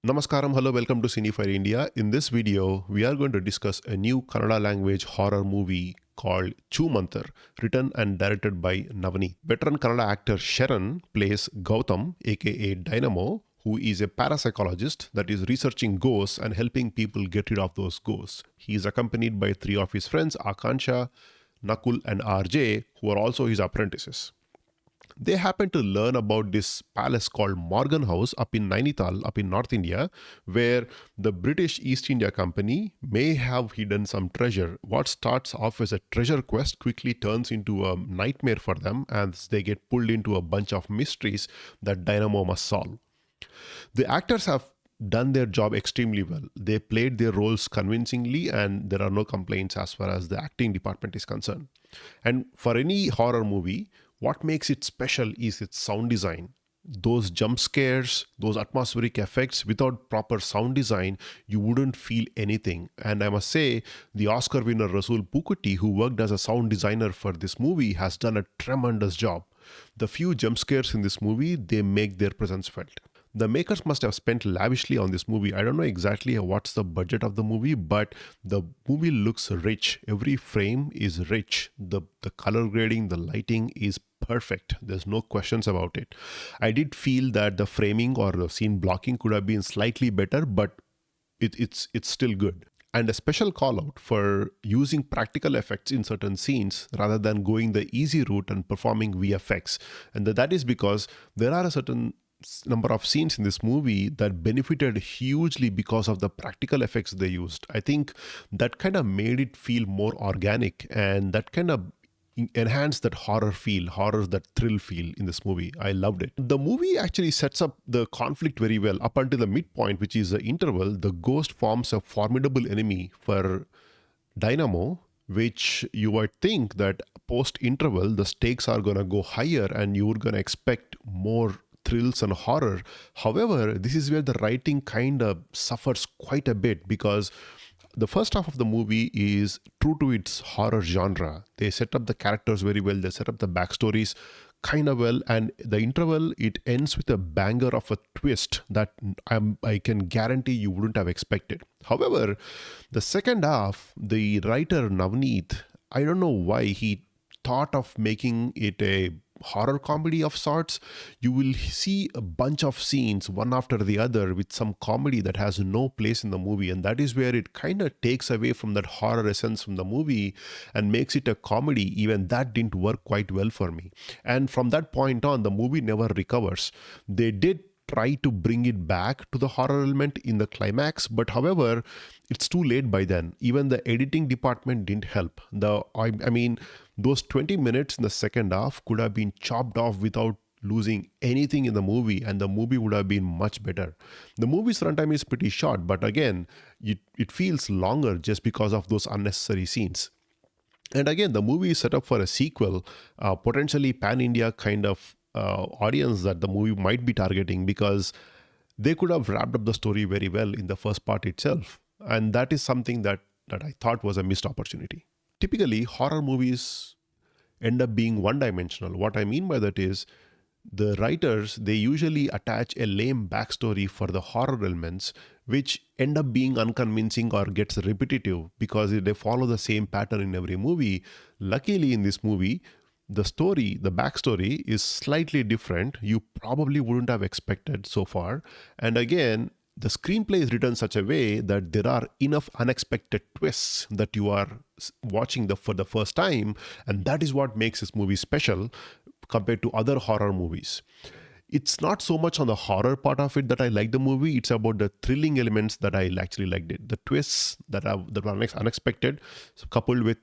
Namaskaram, hello, welcome to Cinefire India. In this video, we are going to discuss a new Kannada language horror movie called Choo Mantar, written and directed by Navaneeth. Veteran Kannada actor Sharaan plays Gautam, aka Dynamo, who is a parapsychologist that is researching ghosts and helping people get rid of those ghosts. He is accompanied by three of his friends, Akansha, Nakul, and RJ, who are also his apprentices. They happen to learn about this palace called Morgan House up in Nainital, up in North India, where the British East India Company may have hidden some treasure. What starts off as a treasure quest quickly turns into a nightmare for them as they get pulled into a bunch of mysteries that Dynamo must solve. The actors have done their job extremely well. They played their roles convincingly, and there are no complaints as far as the acting department is concerned. And for any horror movie, what makes it special is its sound design. Those jump scares, those atmospheric effects, without proper sound design, you wouldn't feel anything. And I must say, the Oscar winner Rasool Pukutti, who worked as a sound designer for this movie, has done a tremendous job. The few jump scares in this movie, they make their presence felt. The makers must have spent lavishly on this movie. I don't know exactly what's the budget of the movie, but the movie looks rich. Every frame is rich. The color grading, the lighting is perfect. There's no questions about it. I did feel that the framing or the scene blocking could have been slightly better, but it's still good. And a special call out for using practical effects in certain scenes rather than going the easy route and performing VFX. And that is because there are a certain number of scenes in this movie that benefited hugely because of the practical effects they used. I think that kind of made it feel more organic, and that kind of enhanced that horror that thrill feel in this movie. I loved it. The movie actually sets up the conflict very well. Up until the midpoint, which is the interval, the ghost forms a formidable enemy for Dynamo, which you might think that post interval the stakes are going to go higher and you're going to expect more thrills and horror. However, this is where the writing kind of suffers quite a bit, because the first half of the movie is true to its horror genre. They set up the characters very well, they set up the backstories kind of well, and the interval, it ends with a banger of a twist that I can guarantee you wouldn't have expected. However, the second half, the writer Navaneeth, I don't know why he thought of making it a horror comedy of sorts. You will see a bunch of scenes one after the other with some comedy that has no place in the movie, and that is where it kind of takes away from that horror essence from the movie and makes it a comedy. Even that didn't work quite well for me, and from that point on the movie never recovers. They did try to bring it back to the horror element in the climax, but however, it's too late by then. Even the editing department didn't help. I mean, those 20 minutes in the second half could have been chopped off without losing anything in the movie, and the movie would have been much better. The movie's runtime is pretty short, but again, it feels longer just because of those unnecessary scenes. And again, the movie is set up for a sequel, potentially pan-India kind of audience that the movie might be targeting, because they could have wrapped up the story very well in the first part itself. And that is something that I thought was a missed opportunity. Typically, horror movies end up being one-dimensional. What I mean by that is, the writers, they usually attach a lame backstory for the horror elements, which end up being unconvincing or gets repetitive because they follow the same pattern in every movie. Luckily, in this movie, the backstory is slightly different. You probably wouldn't have expected so far. And again, the screenplay is written such a way that there are enough unexpected twists that you are watching for the first time. And that is what makes this movie special compared to other horror movies. It's not so much on the horror part of it that I like the movie. It's about the thrilling elements that I actually liked it. The twists that were unexpected, coupled with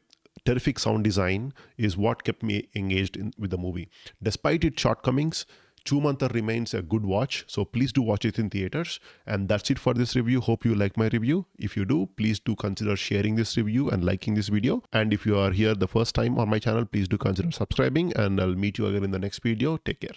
terrific sound design, is what kept me engaged with the movie. Despite its shortcomings, Choo Mantar remains a good watch, so please do watch it in theaters. And that's it for this review. Hope you like my review. If you do, please do consider sharing this review and liking this video. And if you are here the first time on my channel, please do consider subscribing, and I'll meet you again in the next video. Take care.